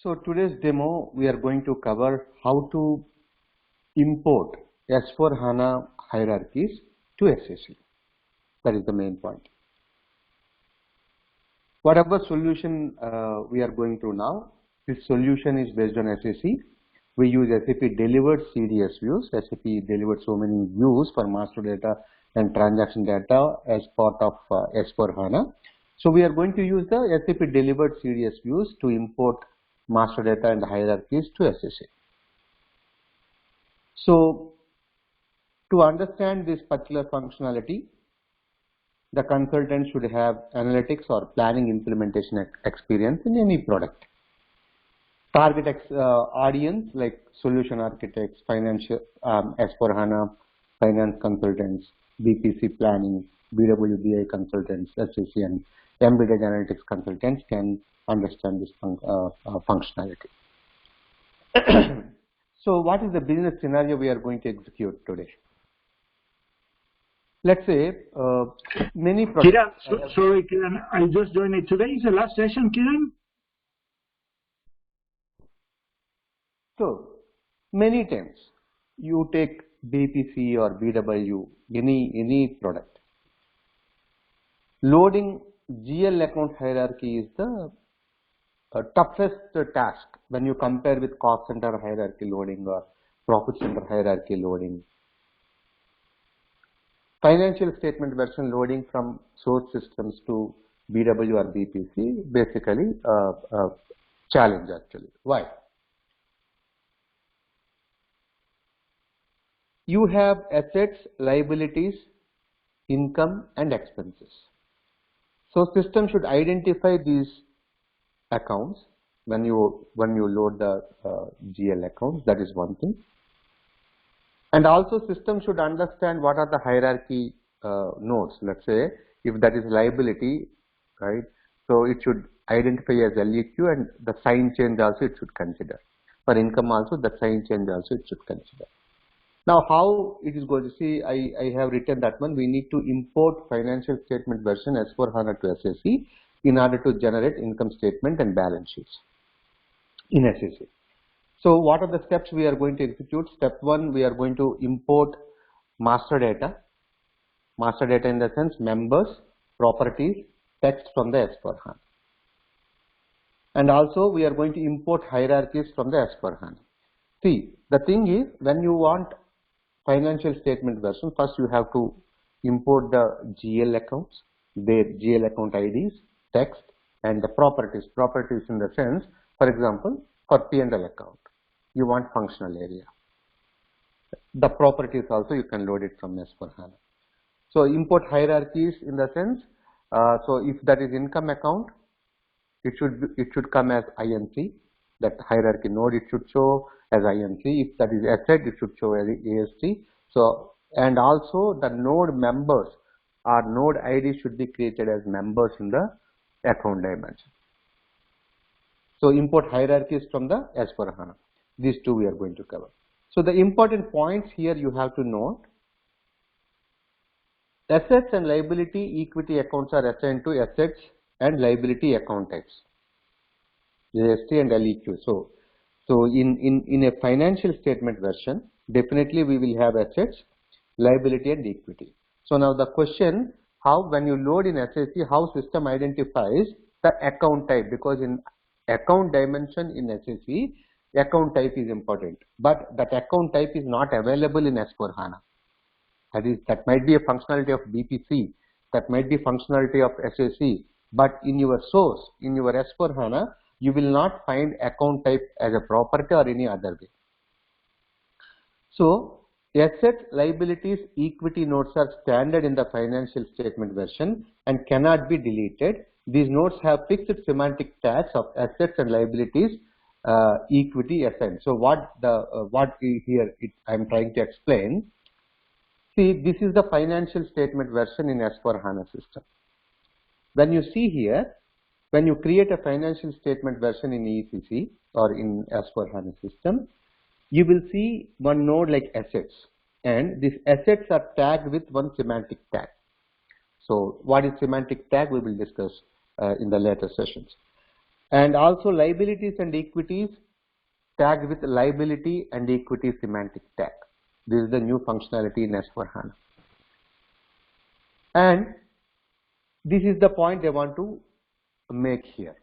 So today's demo we are going to cover how to import S/4HANA hierarchies to SAC. That is the main point. Whatever solution we are going through now, this solution is based on SAC. We use SAP delivered CDS views. SAP delivered so many views for master data and transaction data as part of S/4HANA. So we are going to use the SAP delivered CDS views to import master data and hierarchies to SAC. So to understand this particular functionality, the consultant should have analytics or planning implementation experience in any product. Target audience like solution architects, financial S/4HANA finance consultants, BPC planning, BWBI consultants, SAC and embedded analytics consultants can understand this functionality. So what is the business scenario we are going to execute today? Let's say many projects. Kiran, sorry Kiran, I just joined it. Today is the last session, Kiran? So many times you take BPC or BW, any product. Loading GL account hierarchy is the toughest task when you compare with cost center hierarchy loading or profit center hierarchy loading. Financial statement version loading from source systems to BW or BPC basically a challenge actually. Why? You have assets, liabilities, income and expenses. So system should identify these accounts when you load the GL accounts. That is one thing. And also system should understand what are the hierarchy nodes. Let's say if that is liability, right? So it should identify as LEQ and the sign change also it should consider. For income also the sign change also it should consider. Now how it is going to see, I have written that one. We need to import financial statement version S/4HANA to SAC in order to generate income statement and balance sheets in SAC. So what are the steps we are going to execute? Step 1, we are going to import master data. Master data in the sense members, properties, text from the S/4HANA. And also we are going to import hierarchies from the S/4HANA. See, the thing is when you want financial statement version, first you have to import the GL accounts, their GL account IDs, text and the properties. Properties in the sense, for example, for P&L account, you want functional area. The properties also you can load it from S/4HANA. So import hierarchies in the sense, so if that is income account, it should come as INC. That hierarchy node it should show as INC. If that is asset, it should show as AST. So and also the node members or node ID should be created as members in the account dimension. So import hierarchies from the S/4HANA. These two we are going to cover. So the important points here you have to note. Assets and liability equity accounts are assigned to assets and liability account types, AST and LEQ. So in a financial statement version, definitely we will have assets, liability and equity. So now the question, how when you load in SAC, how system identifies the account type, because in account dimension in SAC, account type is important, but that account type is not available in S/4HANA. That might be a functionality of BPC, that might be functionality of SAC, but in your source, in your S/4HANA, you will not find account type as a property or any other way. So assets, liabilities, equity nodes are standard in the financial statement version and cannot be deleted. These nodes have fixed semantic tags of assets and liabilities, equity assigned. So what here I am trying to explain. See, this is the financial statement version in S/4HANA system. When you see here, when you create a financial statement version in ECC or in S/4HANA system, you will see one node like assets, and these assets are tagged with one semantic tag. So what is semantic tag we will discuss in the later sessions. And also liabilities and equities tagged with liability and equity semantic tag. This is the new functionality in S/4HANA. And this is the point I want to make here.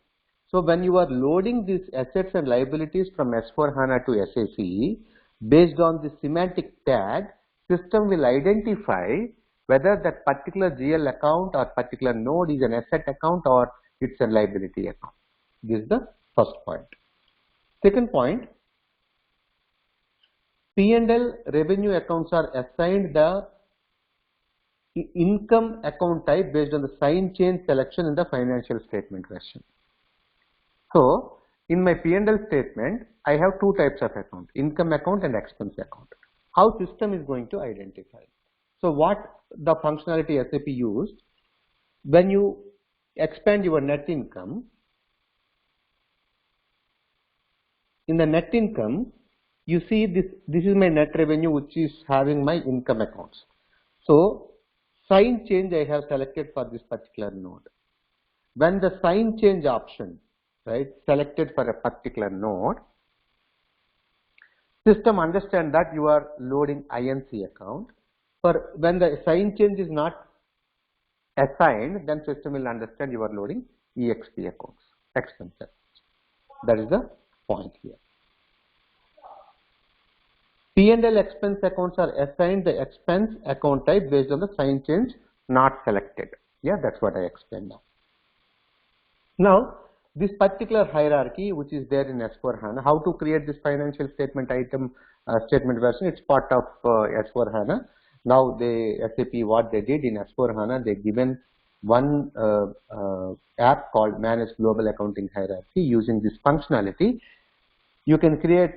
So when you are loading these assets and liabilities from S/4HANA to SAC, based on the semantic tag, system will identify whether that particular GL account or particular node is an asset account or it's a liability account. This is the first point. Second point, P&L revenue accounts are assigned the income account type based on the sign change selection in the financial statement version. So in my P&L statement, I have two types of account, income account and expense account. How system is going to identify? So what the functionality SAP used, when you expand your net income, in the net income, you see this is my net revenue which is having my income accounts. So sign change I have selected for this particular node. When the sign change option, right, selected for a particular node, system understand that you are loading INC account. For when the sign change is not assigned, then system will understand you are loading EXP accounts, expense accounts. That is the point here. P&L expense accounts are assigned the expense account type based on the sign change not selected. Yeah, that's what I explained now. Now, this particular hierarchy which is there in S/4HANA, how to create this financial statement item statement version, it's part of S/4HANA. Now SAP what they did in S/4HANA, they given one app called Manage Global Accounting Hierarchy. Using this functionality, you can create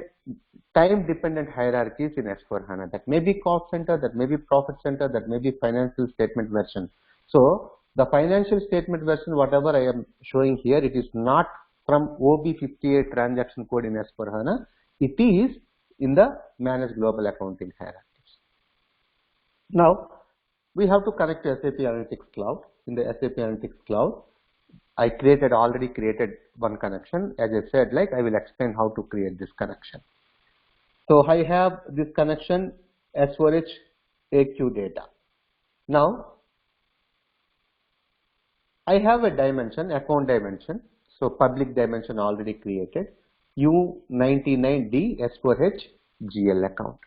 time dependent hierarchies in S/4HANA. That may be cost center, that may be profit center, that may be financial statement version. So the financial statement version, whatever I am showing here, it is not from OB58 transaction code in S/4HANA. It is in the Manage Global Accounting Hierarchies. Now, we have to connect to SAP Analytics Cloud. In the SAP Analytics Cloud, I already created one connection. As I said, like I will explain how to create this connection. So I have this connection S4H AQ data. Now, I have a dimension, account dimension. So public dimension already created. U99D S4H GL account.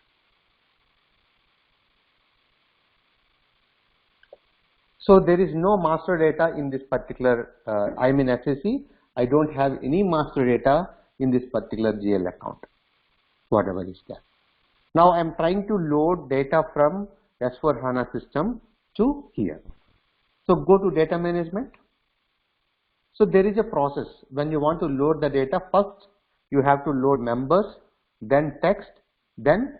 So there is no master data in this particular, I'm in SAC. I don't have any master data in this particular GL account, whatever is there. Now I'm trying to load data from S4HANA system to here. So go to data management. So there is a process. When you want to load the data, first you have to load members, then text, then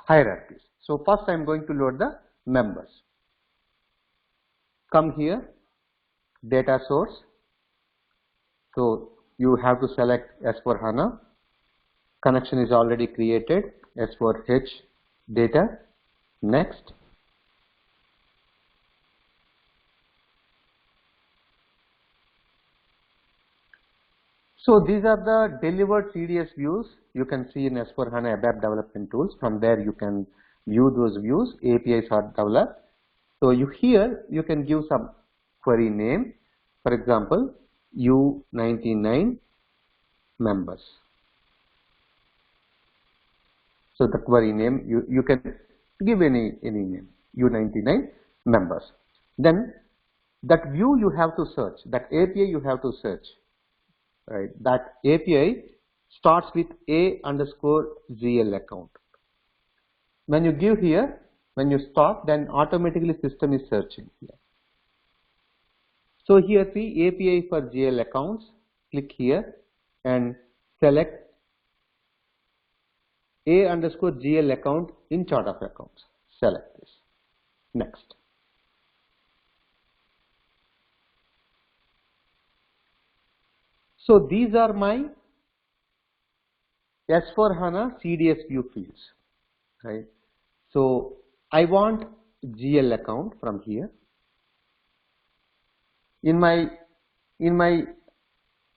hierarchies. So first I'm going to load the members. Come here, data source. So you have to select S4HANA. Connection is already created. S4H data. Next. So these are the delivered CDS views you can see in S4HANA ABAP development tools. From there you can view those views. APIs are developed. So here you can give some query name. For example, U99 members. So the query name you can give any name, U99 members. Then that view you have to search, that API you have to search. Right, that API starts with A_GL account. When you give here, when you stop, then automatically system is searching here. So here see API for GL accounts. Click here and select A_GL account in chart of accounts. Select this. Next. So these are my S4HANA CDS view fields, right? So I want GL account from here. In my in my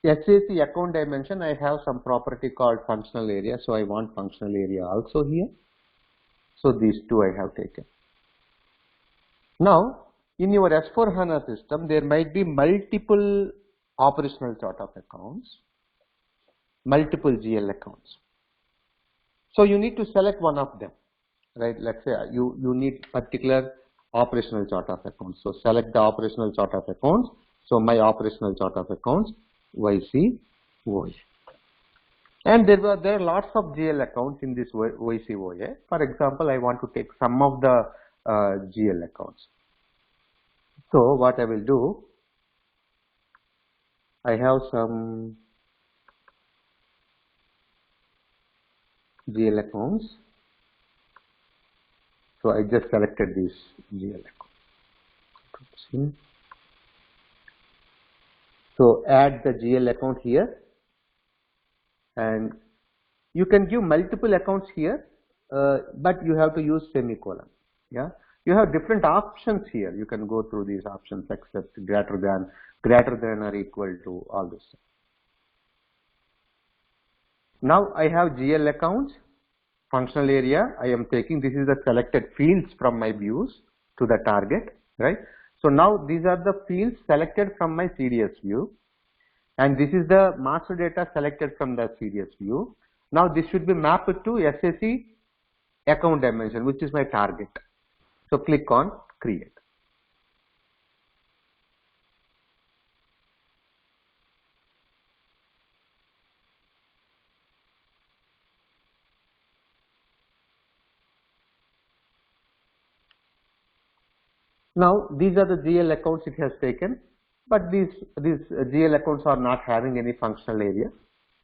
SAC account dimension, I have some property called functional area, so I want functional area also here. So these two I have taken. Now, in your S4HANA system, there might be multiple operational chart of accounts, multiple GL accounts. So you need to select one of them, right? Let's say you need particular operational chart of accounts. So select the operational chart of accounts. So my operational chart of accounts, YCOA. And there are lots of GL accounts in this YCOA. For example, I want to take some of the GL accounts. So what I will do, I have some GL accounts. So I just selected this GL account. So add the GL account here, and you can give multiple accounts here, but you have to use semicolon. Yeah, you have different options here. You can go through these options, except greater than or equal to, all this. Now I have GL accounts, functional area. I am taking, this is the selected fields from my views to the target, right? So now these are the fields selected from my CDS view, and this is the master data selected from the CDS view. Now this should be mapped to SAC account dimension, which is my target. So click on create. Now these are the GL accounts it has taken, but these GL accounts are not having any functional area.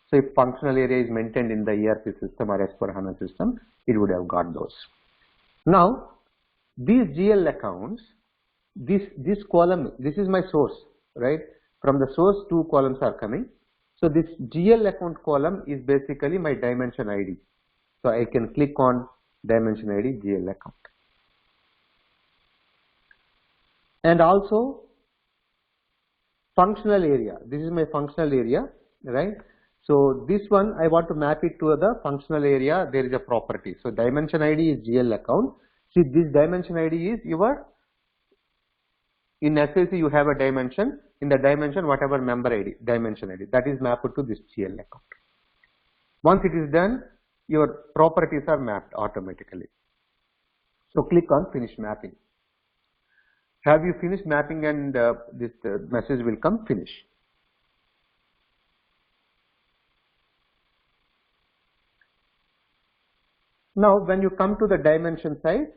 So if functional area is maintained in the ERP system or S4HANA system, it would have got those. Now these GL accounts, this column, this is my source, right? From the source, two columns are coming. So this GL account column is basically my dimension ID. So I can click on dimension ID GL account. And also functional area, this is my functional area, right? So this one I want to map it to the functional area. There is a property. So dimension ID is GL account. See, this dimension ID is your, in SAC you have a dimension, in the dimension whatever member ID, dimension ID, that is mapped to this GL account. Once it is done, your properties are mapped automatically. So click on finish mapping. Have you finished mapping, and this message will come finish. Now when you come to the dimension side,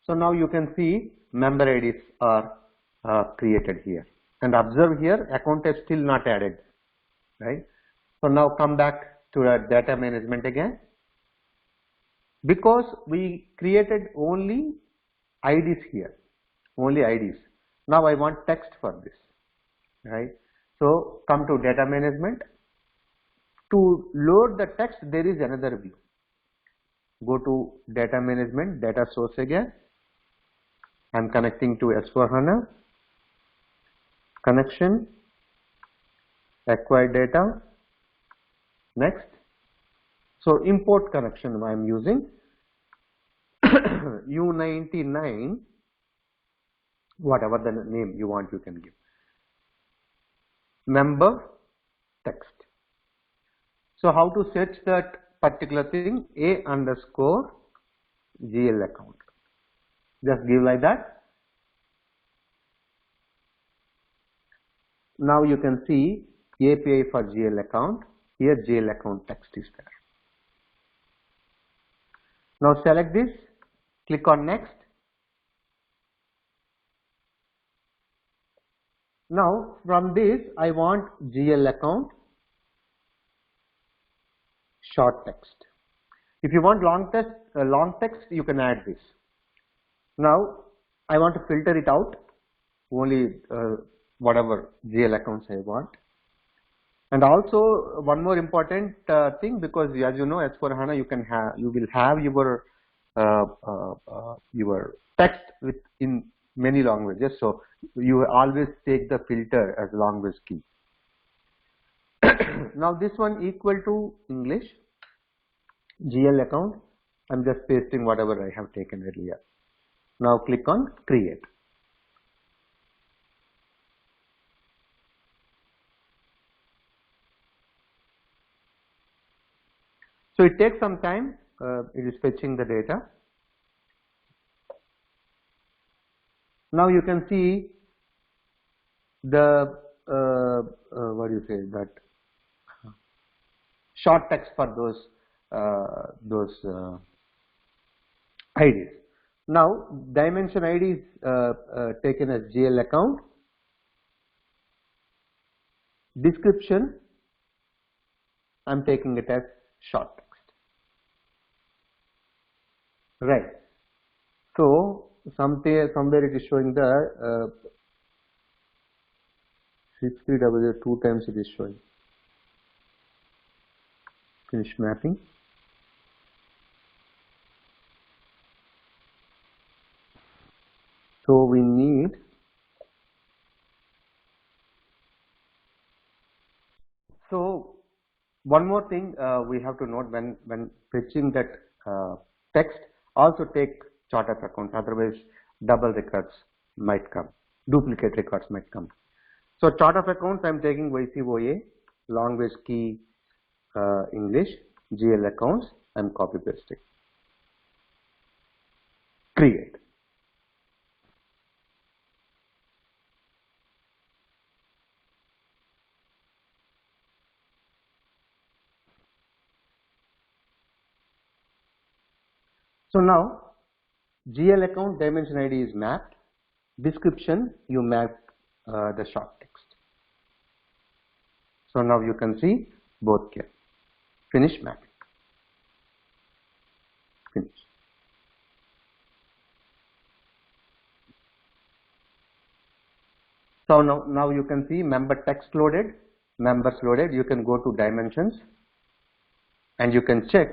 so now you can see member IDs are created here, and observe here account is still not added, right? So now come back to the data management again. Because we created only IDs here, only IDs. Now I want text for this, right? So come to data management. To load the text, there is another view. Go to data management, data source again. I'm connecting to S4HANA. Connection, acquired data. Next. So import connection I am using U99, whatever the name you want you can give. Member text. So how to search that particular thing? A_GL account. Just give like that. Now you can see API for GL account. Here GL account text is there. Now select this, click on next. Now from this I want GL account short text. If you want long text you can add this. Now I want to filter it out, only whatever GL accounts I want. And also one more important thing, because as you know, S4HANA you will have your text in many languages, so you always take the filter as language key. Now this one equal to English, GL account. I'm just pasting whatever I have taken earlier. Now click on create. So it takes some time, it is fetching the data. Now you can see the, what do you say, that short text for those IDs. Now dimension ID is taken as GL account. Description, I'm taking it as short text. Right. So somewhere it is showing the 6300 2 times it is showing. Finish mapping. So we need one more thing we have to note when fetching that text, also take chart of accounts, otherwise double records might come, duplicate records might come. So chart of accounts, I'm taking YCOA, language key English, GL accounts, I'm copy pasting. Create. So now GL account dimension ID is mapped. Description, you map the short text. So now you can see both here. Finish mapping. Finish. So now you can see member text loaded, members loaded. You can go to dimensions and you can check.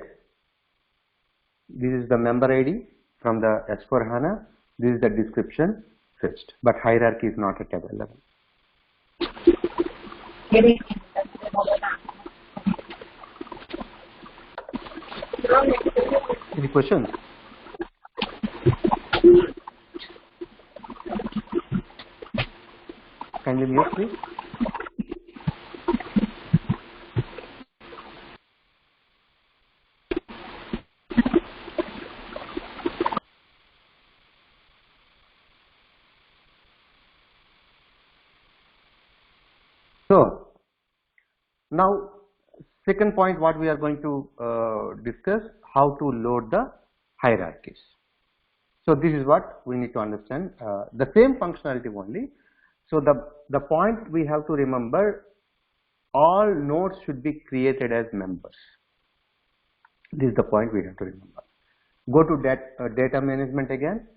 This is the member ID from the S4HANA. This is the description fetched, but hierarchy is not yet available. Any questions? Kindly mute, please. So now second point what we are going to discuss, how to load the hierarchies. So this is what we need to understand, the same functionality only. So the point we have to remember, all nodes should be created as members. This is the point we have to remember. Go to data management again.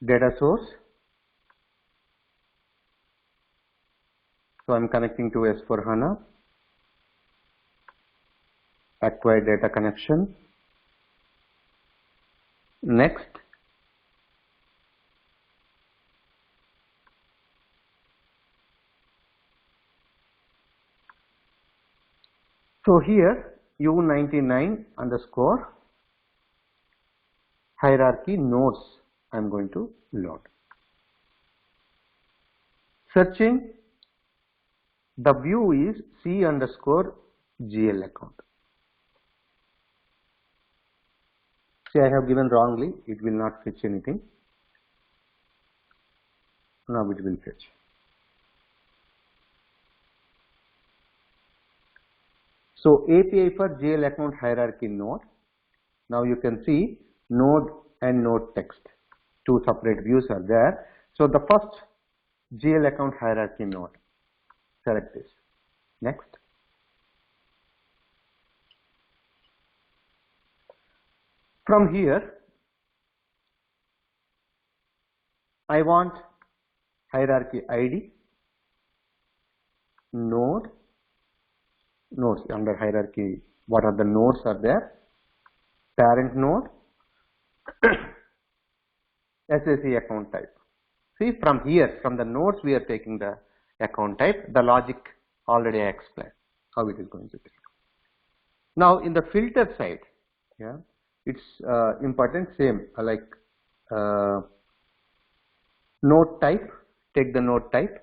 Data source. So I'm connecting to S4HANA. Acquire data connection. Next. So here U99 underscore hierarchy nodes I'm going to load. Searching, the view is C underscore GL account. See, I have given wrongly, it will not fetch anything. Now it will fetch. So API for GL account hierarchy node. Now you can see node and node text. Two separate views are there. So the first GL account hierarchy node. Select this. Next. From here, I want hierarchy ID, node, nodes under hierarchy. What are the nodes are there? Parent node, SAC account type. See, from here, from the nodes, we are taking the account type. The logic already I explained how it is going to be. Now, in the filter side, yeah, it's important, same like node type. Take the node type.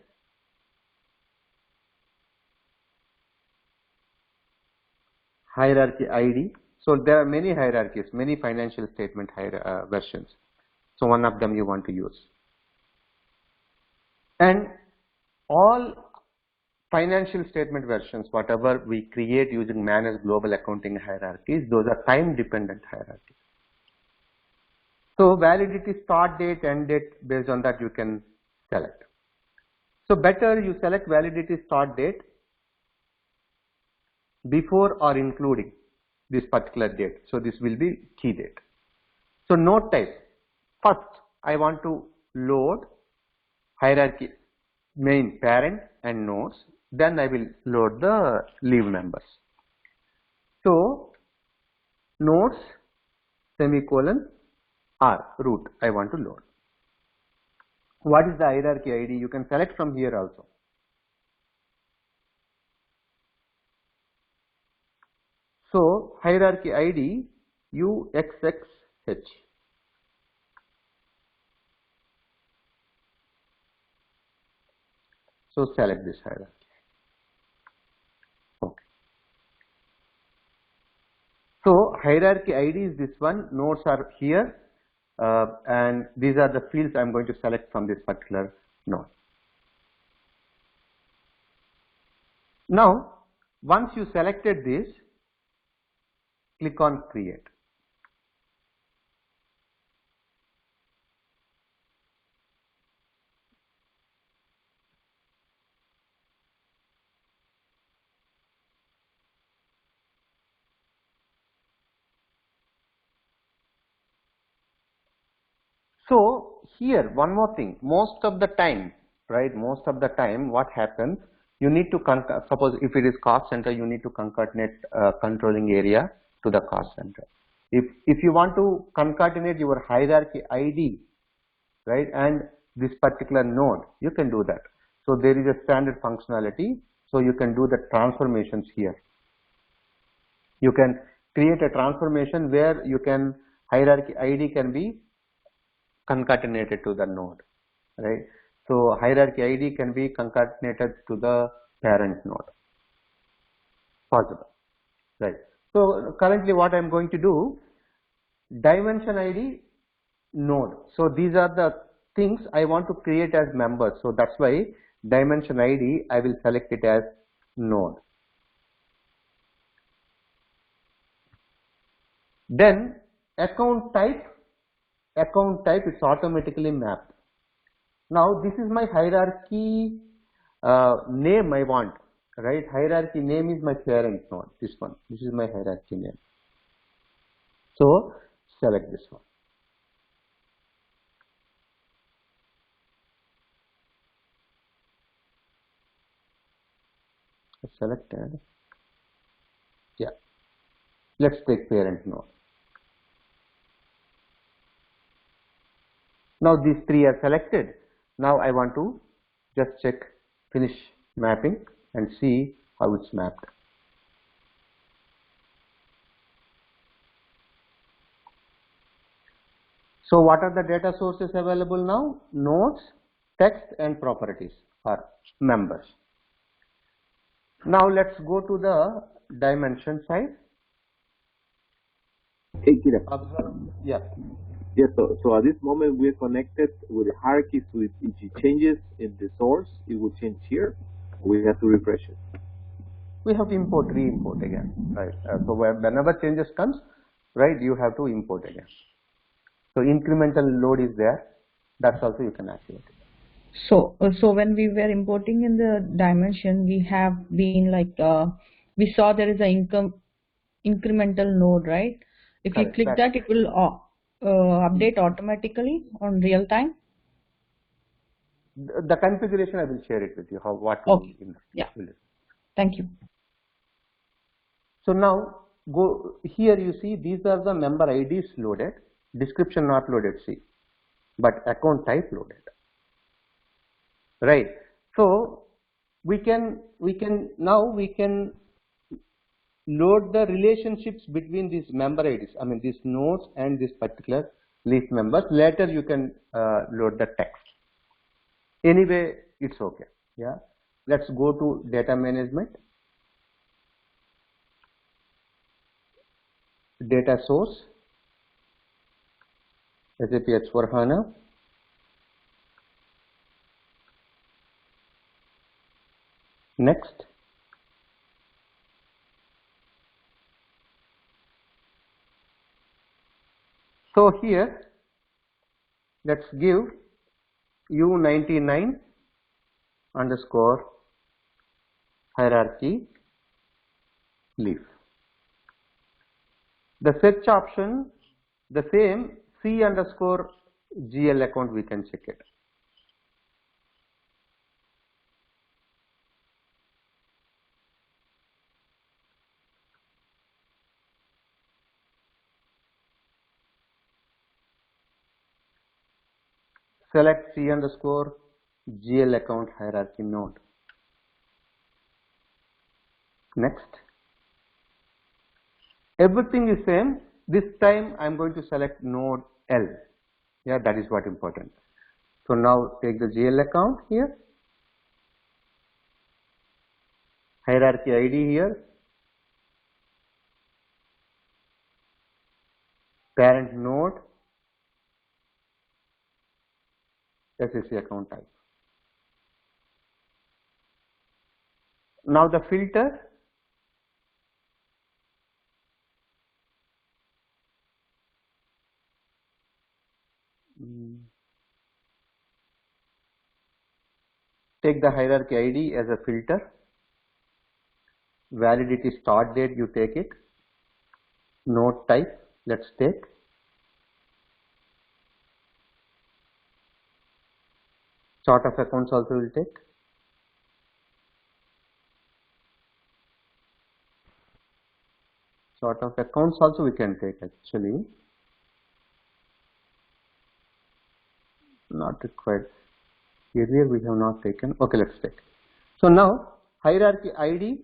Hierarchy ID. So there are many hierarchies, many financial statement versions. So one of them you want to use. And all financial statement versions, whatever we create using Manage Global Accounting Hierarchies, those are time dependent hierarchies. So validity start date, end date, based on that you can select. So better you select validity start date before or including this particular date. So this will be key date. So node type. First, I want to load hierarchy main parent and nodes. Then I will load the leave members. So nodes semicolon R root I want to load. What is the hierarchy ID? You can select from here also. So hierarchy ID UXXH. So select this hierarchy. Okay. So hierarchy ID is this one. Nodes are here, and these are the fields I am going to select from this particular node. Now, once you selected this, click on create. So here one more thing, most of the time, right, most of the time what happens, you need to suppose if it is cost center, you need to concatenate controlling area to the cost center. If you want to concatenate your hierarchy ID, right, and this particular node, you can do that. So there is a standard functionality, so you can do the transformations here. You can create a transformation where you can hierarchy ID can be concatenated to the node, right? So hierarchy ID can be concatenated to the parent node, possible, right? So currently what I am going to do, dimension ID node. So these are the things I want to create as members. So that's why dimension ID I will select it as node. Then account type is automatically mapped. Now this is my hierarchy name I want, right? Hierarchy name is my parent node, this one. This is my hierarchy name. So select this one. Selected. Yeah. Let's take parent node. Now these three are selected. Now I want to just check finish mapping and see how it's mapped. So what are the data sources available now? Nodes, text and properties are members. Now let's go to the dimension side. Hey, Kiran. Observe. Yeah. Yes, so at this moment we are connected with the hierarchy, so if it changes in the source, it will change here. We have to refresh it. We have to import, re-import again, right? So whenever changes comes, right, you have to import again. So incremental load is there. That's also you can activate it. So when we were importing in the dimension, we have been like we saw there is a incremental node, right? If Correct. you click that, it will update automatically on real time. The configuration I will share it with you. What Okay. Yeah. Thank you. So now go here. You see these are the member IDs loaded. description not loaded, see, but account type loaded, right? So we can load the relationships between these member IDs, I mean these nodes and this particular leaf members. Later you can load the text. Anyway, it's okay. Yeah, let's go to data management, data source, SAP S/4HANA. Next. So here, let's give U99 underscore hierarchy leaf. The search option, the same C underscore GL account, we can check it. Select C underscore GL account hierarchy node. Next. Everything is same. This time I am going to select node L. Yeah, that is what important. So now take the GL account here, hierarchy ID here, parent node, SAC account type. Now the filter, take the hierarchy ID as a filter, validity start date, you take it, node type, let's take, chart of accounts also will take, chart of accounts also we can take actually, not required. Earlier we have not taken. Okay, let's take. So now hierarchy ID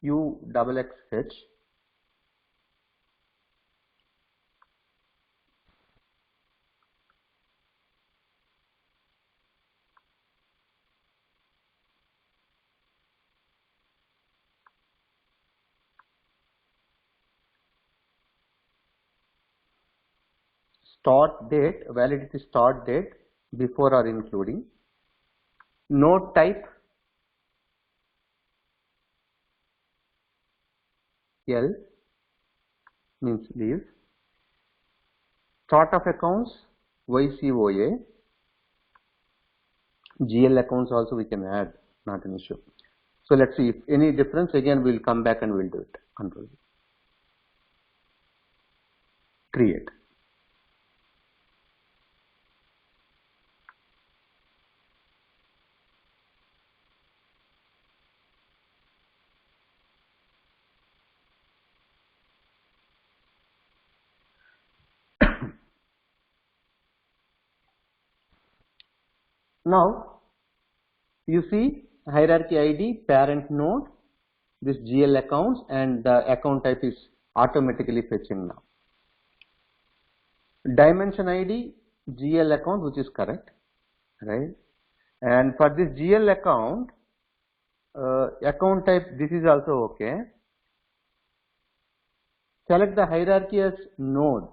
U_X_H, start date, validity start date, before or including, node type L means leave, chart of accounts YCOA, GL accounts also we can add, not an issue. So let's see if any difference, again we'll come back and we'll do it. Control create. Now you see hierarchy ID, parent node, this GL accounts, and the account type is automatically fetching now. Dimension ID, GL account, which is correct, right? And for this GL account, account type, this is also okay. Select the hierarchy as node,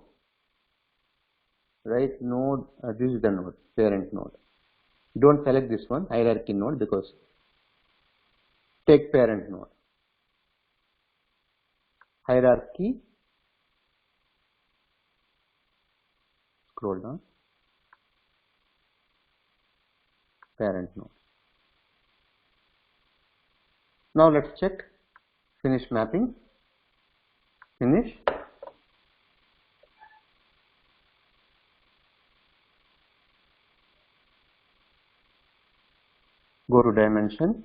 right? Node, this is the node, parent node. Don't select this one, hierarchy node, because take parent node. Hierarchy, scroll down, parent node. Now let's check, finish mapping, finish. Go to dimension.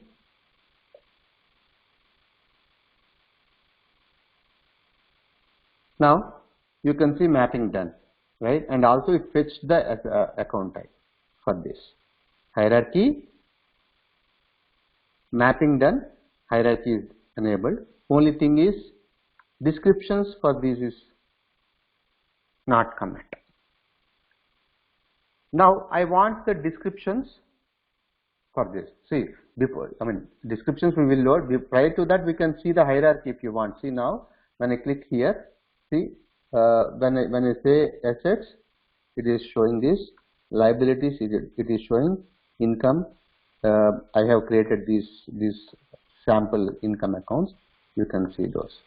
Now you can see mapping done. right? And also it fetched the account type for this. Hierarchy mapping done, hierarchy is enabled. Only thing is descriptions for this is not commit. Now I want the descriptions for this. See, before, descriptions we will load. Prior to that, we can see the hierarchy if you want. See now, when I click here, see, when I say assets, it is showing this. Liabilities, it is showing income. I have created these sample income accounts. You can see those.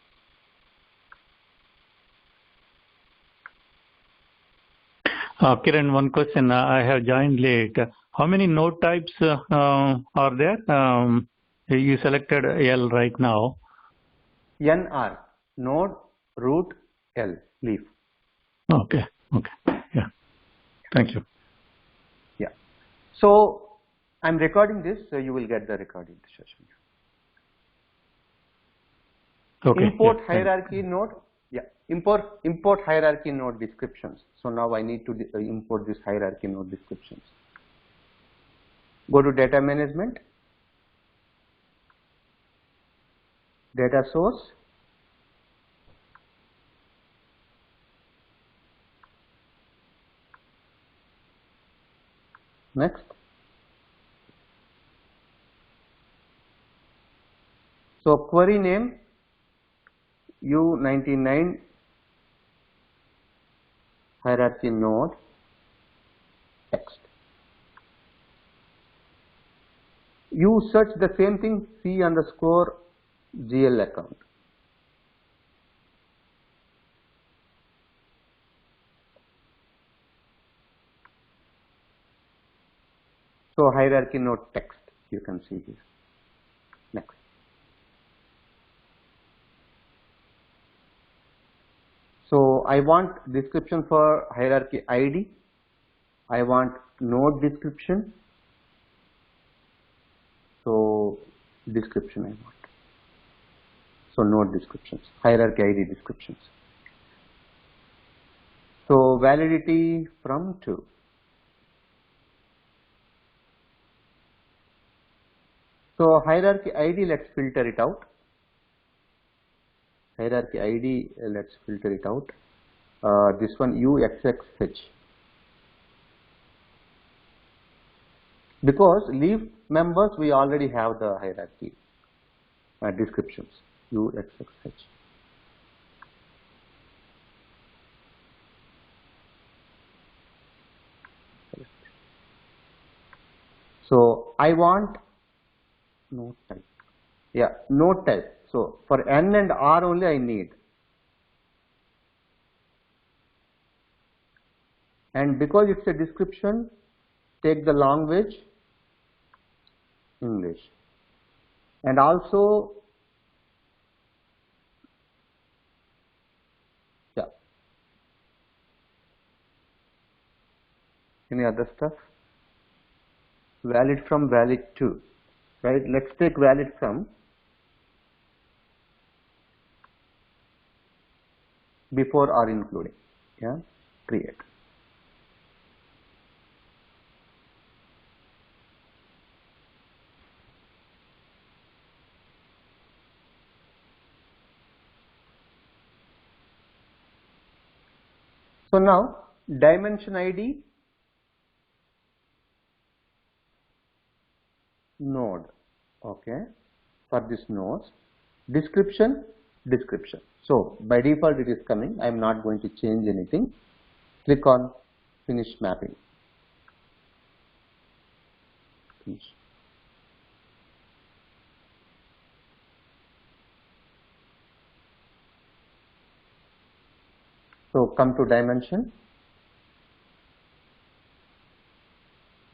Kiran, one question. I have joined late. How many node types are there? You selected L right now. NR, node, root, L, leaf. Okay. Yeah. Thank you. Yeah. So I'm recording this, so you will get the recording session. Okay. Import yeah, hierarchy node. Yeah. Import hierarchy node descriptions. So now I need to import this hierarchy node descriptions. Go to data management, data source, next. So query name U99 hierarchy node text. You search the same thing, C underscore GL account. So hierarchy node text you can see here. Next. So I want description for hierarchy ID. I want node description. So description I want. So node descriptions, hierarchy ID descriptions. So validity from to. So hierarchy ID, let's filter it out. Hierarchy ID, let's filter it out. This one UXXH. Because leaf members we already have the hierarchy descriptions UXXH. So I want node type. Yeah, node type. So for N and R only I need. And because it's a description, take the language English. And also, yeah. Any other stuff? Valid from, valid to. Right? Let's take valid from. Before or including. Yeah. Create. So now dimension ID node, okay, for this nodes, description. So by default it is coming. I am not going to change anything. Click on finish mapping. Finish. So come to dimension.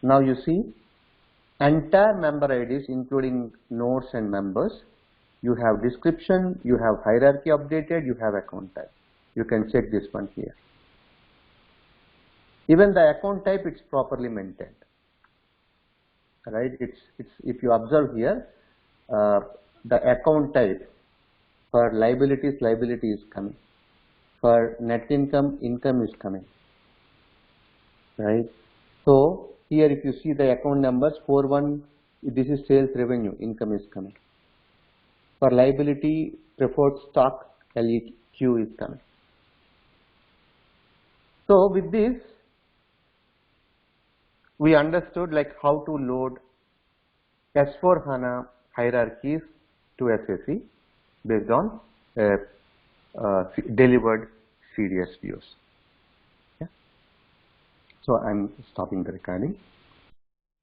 Now you see entire member IDs including nodes and members. You have description, you have hierarchy updated, you have account type. You can check this one here. Even the account type, it's properly maintained. Right? It's if you observe here, the account type for liabilities, liability is coming. For net income, income is coming. right? So here if you see the account numbers 41, this is sales revenue, income is coming. For liability, preferred stock, LEQ is coming. So with this, we understood like how to load S/4HANA hierarchies to SAC based on delivered CDS views. Yeah. So I'm stopping the recording.